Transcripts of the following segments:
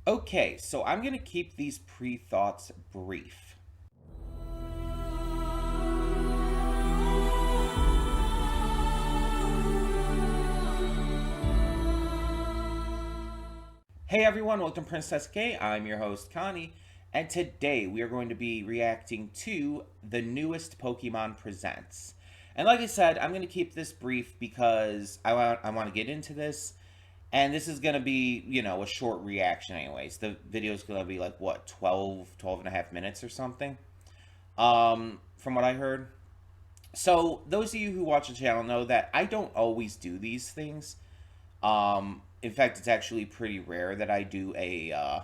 Okay, so I'm going to keep these pre-thoughts brief. Hey everyone, welcome to Princess K. I'm your host Connie, and today we are going to be reacting to the newest Pokemon Presents. And like I said, I'm going to keep this brief because I want to get into this, and this is going to be, a short reaction anyways. The video is going to be like what, 12 and a half minutes or something. From what I heard. So, those of you who watch the channel know that I don't always do these things. In fact, it's actually pretty rare that I do a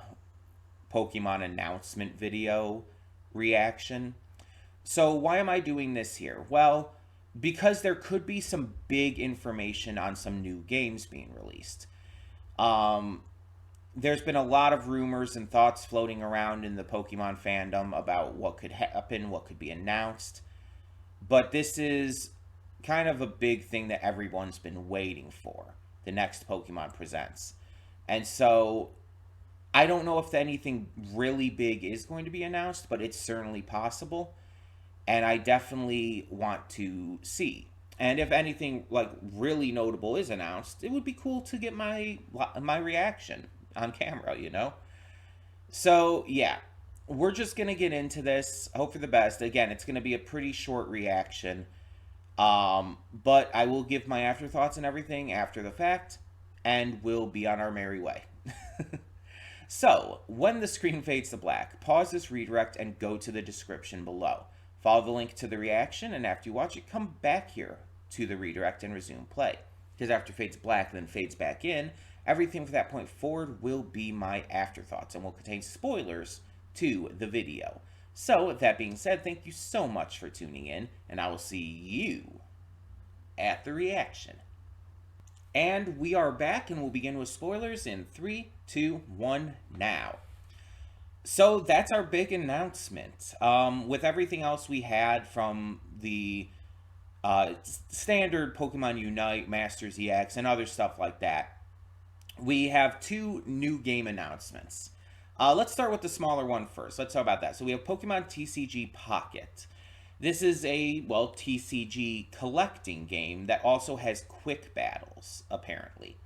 Pokemon announcement video reaction. So, why am I doing this here? Well, because there could be some big information on some new games being released. Um, there's been a lot of rumors and thoughts floating around in the Pokemon fandom about what could happen, what could be announced. But this is kind of a big thing that everyone's been waiting for. The next Pokemon Presents. And so I don't know if anything really big is going to be announced, but it's certainly possible. And I definitely want to see. And if anything like really notable is announced, it would be cool to get my reaction on camera. So, yeah. We're just going to get into this. Hope for the best. Again, it's going to be a pretty short reaction. But I will give my afterthoughts and everything after the fact, and we'll be on our merry way. So, when the screen fades to black, pause this redirect and go to the description below. Follow the link to the reaction, and after you watch it, come back here to the redirect and resume play. Because after fades black, then fades back in, everything from that point forward will be my afterthoughts and will contain spoilers to the video. So, with that being said, thank you so much for tuning in, and I will see you at the reaction. And we are back, and we'll begin with spoilers in 3, 2, 1, now. So, that's our big announcement. With everything else we had from the standard Pokemon Unite, Masters EX, and other stuff like that, we have two new game announcements. Let's start with the smaller one first. Let's talk about that. So we have Pokemon TCG Pocket. This is a, TCG collecting game that also has quick battles, apparently.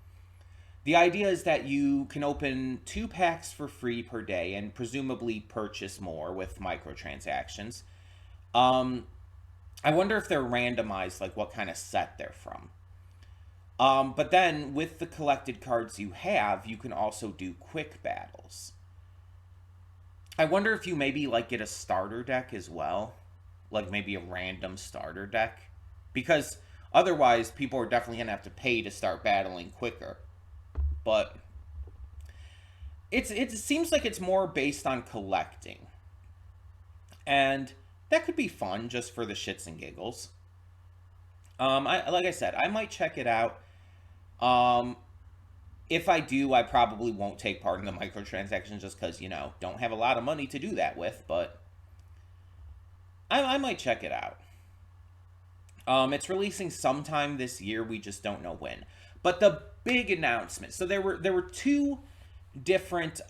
The idea is that you can open 2 packs for free per day and presumably purchase more with microtransactions. I wonder if they're randomized, like what kind of set they're from. But then, with the collected cards you have, you can also do quick battles. I wonder if you maybe get a starter deck as well, like maybe a random starter deck, because otherwise people are definitely gonna have to pay to start battling quicker. But it seems like it's more based on collecting, and that could be fun just for the shits and giggles. Like I said, I might check it out. Um, if I do, I probably won't take part in the microtransactions just because, don't have a lot of money to do that with, but I might check it out. It's releasing sometime this year, we just don't know when. But the big announcement, so there were two different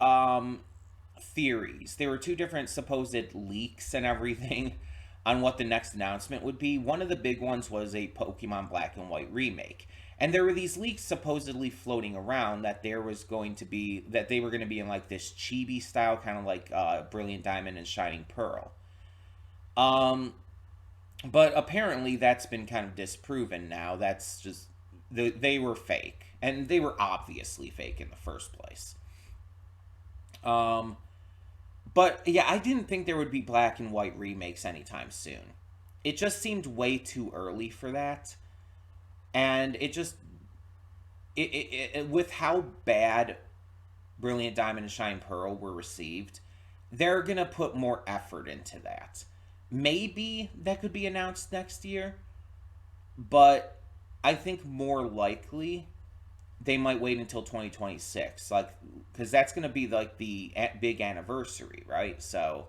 theories. There were two different supposed leaks and everything on what the next announcement would be. One of the big ones was a Pokemon Black and White remake. And there were these leaks supposedly floating around that they were going to be in like this chibi style, kind of like Brilliant Diamond and Shining Pearl. But apparently that's been kind of disproven now. That's just they were fake, and they were obviously fake in the first place. But yeah, I didn't think there would be black and white remakes anytime soon. It just seemed way too early for that. And it just with how bad Brilliant Diamond and Shine Pearl were received, they're gonna put more effort into that. Maybe that could be announced next year, but I think more likely they might wait until 2026, because that's going to be like the big anniversary, right? So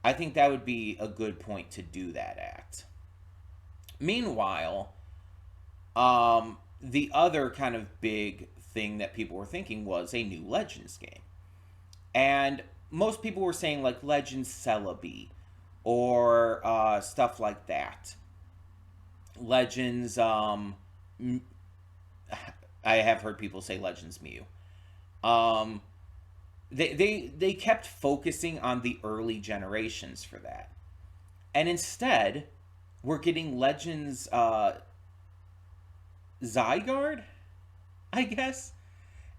I think that would be a good point to do that at. Meanwhile, the other kind of big thing that people were thinking was a new Legends game. And most people were saying like Legends Celebi or stuff like that. Legends, I have heard people say Legends Mew. Um, they kept focusing on the early generations for that. And instead, we're getting Legends Zygarde, I guess,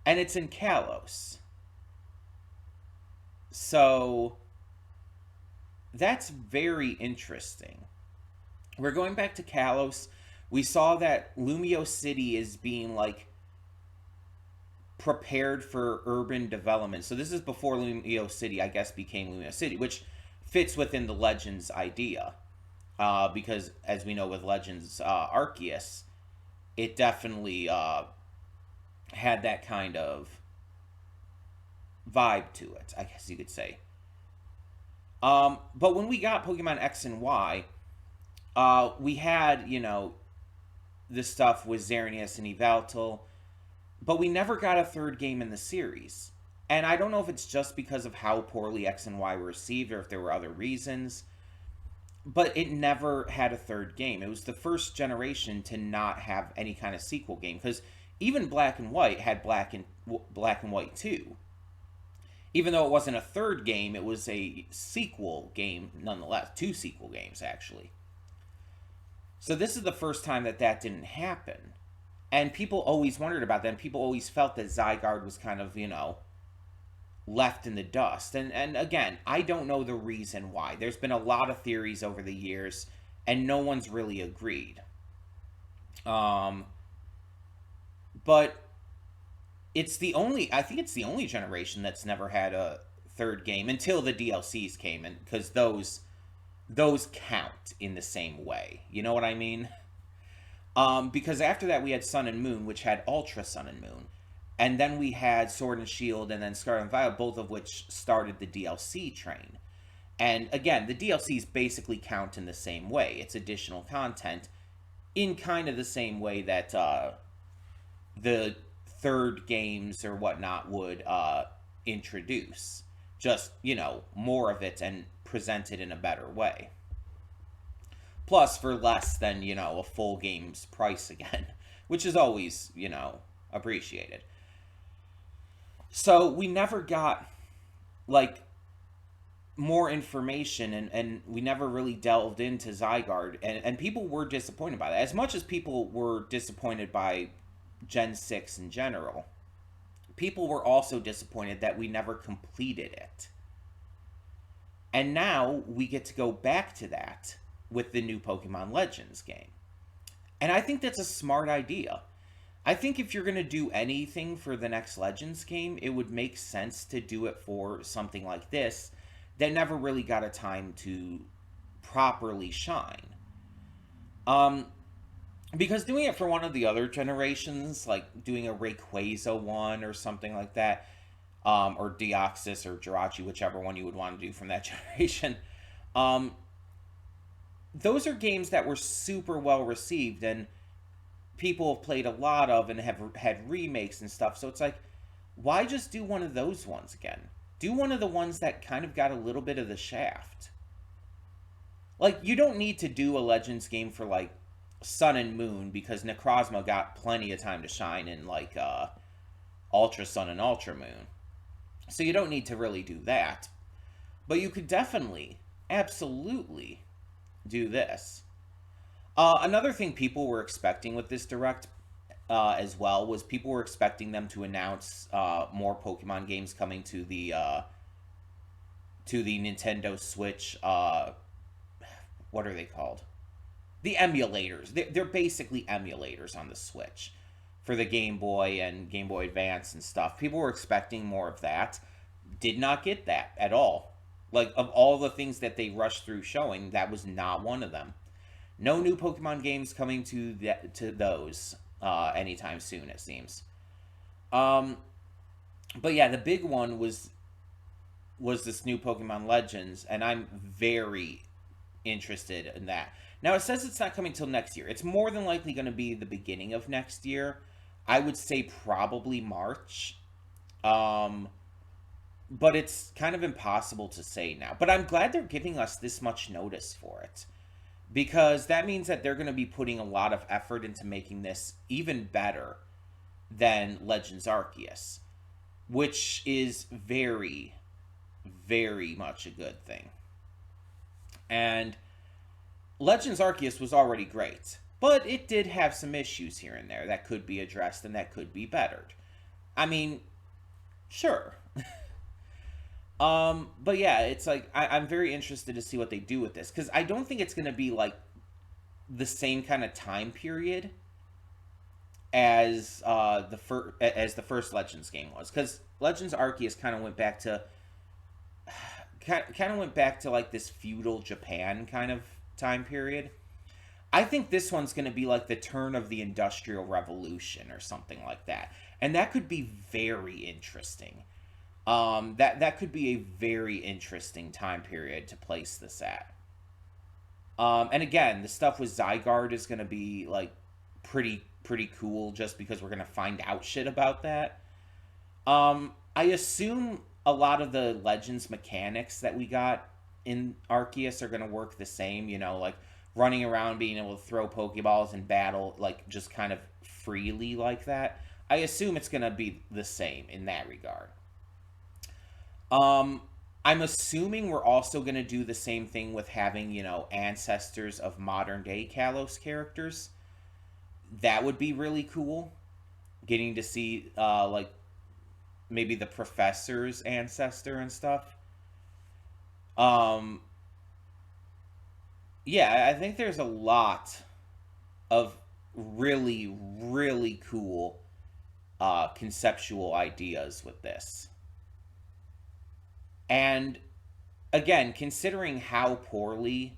and it's in Kalos. So that's very interesting. We're going back to Kalos. We saw that Lumio City is being like prepared for urban development. So this is before Lumio City, I guess, became Lumio City, which fits within the Legends idea. Because as we know with Legends Arceus, it definitely had that kind of vibe to it, I guess you could say. But when we got Pokemon X and Y, we had, the stuff with Xerneas and Yveltal, but we never got a third game in the series. And I don't know if it's just because of how poorly X and Y were received or if there were other reasons, but it never had a third game. It was the first generation to not have any kind of sequel game because even Black and White had Black and White 2. Even though it wasn't a third game, it was a sequel game nonetheless. Two sequel games, actually. So this is the first time that that didn't happen. And people always wondered about that. And people always felt that Zygarde was kind of, left in the dust. And again, I don't know the reason why. There's been a lot of theories over the years, and no one's really agreed. But I think it's the only generation that's never had a third game until the DLCs came in, because those count in the same way. You know what I mean? Because after that we had Sun and Moon, which had Ultra Sun and Moon, and then we had Sword and Shield, and then Scarlet and Violet, both of which started the DLC train. And again, the DLCs basically count in the same way. It's additional content in kind of the same way that the third games or whatnot would introduce. Just, more of it and present it in a better way. Plus, for less than, a full game's price again, which is always, appreciated. So we never got, like, more information, and we never really delved into Zygarde, and people were disappointed by that. As much as people were disappointed by Gen 6 in general, people were also disappointed that we never completed it. And now we get to go back to that with the new Pokemon Legends game. And I think that's a smart idea. I think if you're going to do anything for the next Legends game, it would make sense to do it for something like this that never really got a time to properly shine. Because doing it for one of the other generations, like doing a Rayquaza one or something like that, or Deoxys or Jirachi, whichever one you would want to do from that generation, those are games that were super well received and people have played a lot of and have had remakes and stuff. So it's like, why just do one of those ones again? Do one of the ones that kind of got a little bit of the shaft. Like, you don't need to do a Legends game for, like, Sun and Moon, because Necrozma got plenty of time to shine in, like, Ultra Sun and Ultra Moon. So you don't need to really do that. But you could definitely, absolutely do this. Another thing people were expecting with this Direct as well was people were expecting them to announce more Pokemon games coming to the Nintendo Switch. What are they called? The emulators. They're basically emulators on the Switch for the Game Boy and Game Boy Advance and stuff. People were expecting more of that. Did not get that at all. Like, of all the things that they rushed through showing, that was not one of them. No new Pokemon games coming to those anytime soon, it seems. But yeah, the big one was this new Pokemon Legends, and I'm very interested in that. Now, it says it's not coming till next year. It's more than likely going to be the beginning of next year. I would say probably March. but it's kind of impossible to say now. But I'm glad they're giving us this much notice for it, because that means that they're going to be putting a lot of effort into making this even better than Legends Arceus, which is very, very much a good thing. And Legends Arceus was already great, but it did have some issues here and there that could be addressed and that could be bettered. I mean, sure. But yeah, it's like I'm very interested to see what they do with this, because I don't think it's going to be like the same kind of time period as the first Legends game was, because Legends Arceus kind of went back to like this feudal Japan kind of time period. I think this one's going to be like the turn of the Industrial Revolution or something like that, and that could be very interesting. That could be a very interesting time period to place this at. And again, the stuff with Zygarde is going to be like pretty cool, just because we're going to find out shit about that. I assume a lot of the Legends mechanics that we got in Arceus are going to work the same, like running around, being able to throw Pokeballs in battle, like just kind of freely like that. I assume it's going to be the same in that regard. I'm assuming we're also going to do the same thing with having, ancestors of modern day Kalos characters. That would be really cool. Getting to see, like, maybe the professor's ancestor and stuff. Um, yeah, I think there's a lot of really, really cool conceptual ideas with this. And again, considering how poorly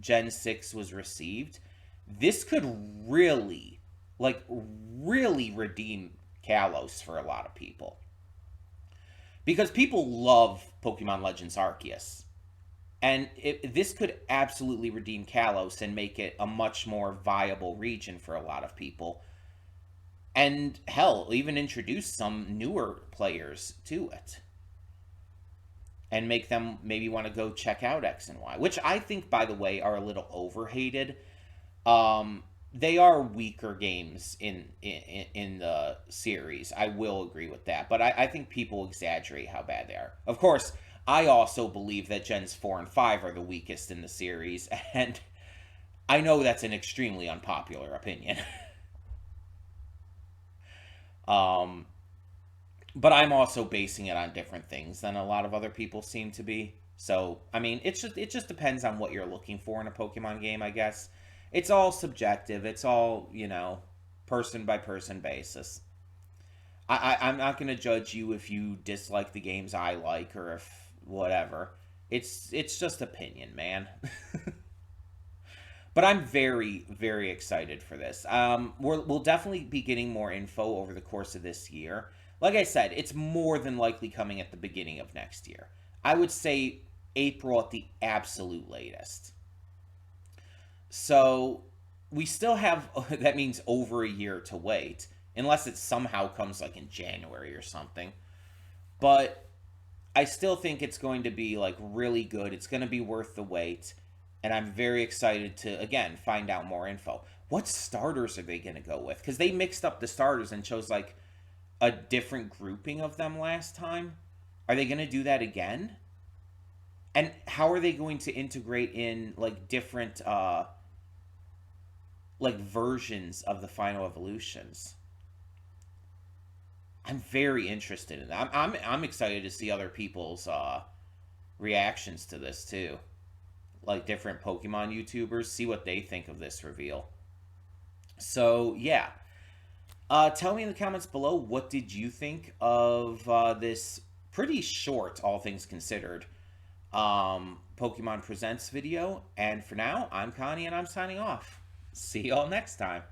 Gen 6 was received, this could really, like, really redeem Kalos for a lot of people. Because people love Pokemon Legends Arceus. And this could absolutely redeem Kalos and make it a much more viable region for a lot of people. And hell, even introduce some newer players to it. And make them maybe want to go check out X and Y, which I think, by the way, are a little overhated. They are weaker games in the series. I will agree with that, but I think people exaggerate how bad they are. Of course, I also believe that Gens 4 and 5 are the weakest in the series, and I know that's an extremely unpopular opinion. um, but I'm also basing it on different things than a lot of other people seem to be. So, I mean, it just depends on what you're looking for in a Pokemon game, I guess. It's all subjective. It's all, person by person basis. I'm not going to judge you if you dislike the games I like, or if whatever. It's just opinion, man. But I'm very, very excited for this. We'll definitely be getting more info over the course of this year. Like I said, it's more than likely coming at the beginning of next year. I would say April at the absolute latest. So we still have, that means over a year to wait, unless it somehow comes like in January or something. But I still think it's going to be like really good. It's going to be worth the wait. And I'm very excited to, again, find out more info. What starters are they going to go with? Because they mixed up the starters and chose like a different grouping of them last time. Are they going to do that again? And how are they going to integrate in like different like versions of the final evolutions? I'm very interested in that. I'm excited to see other people's reactions to this too. Like different Pokemon YouTubers, see what they think of this reveal. So yeah, tell me in the comments below, what did you think of this pretty short, all things considered, Pokemon Presents video. And for now, I'm Connie and I'm signing off. See y'all next time.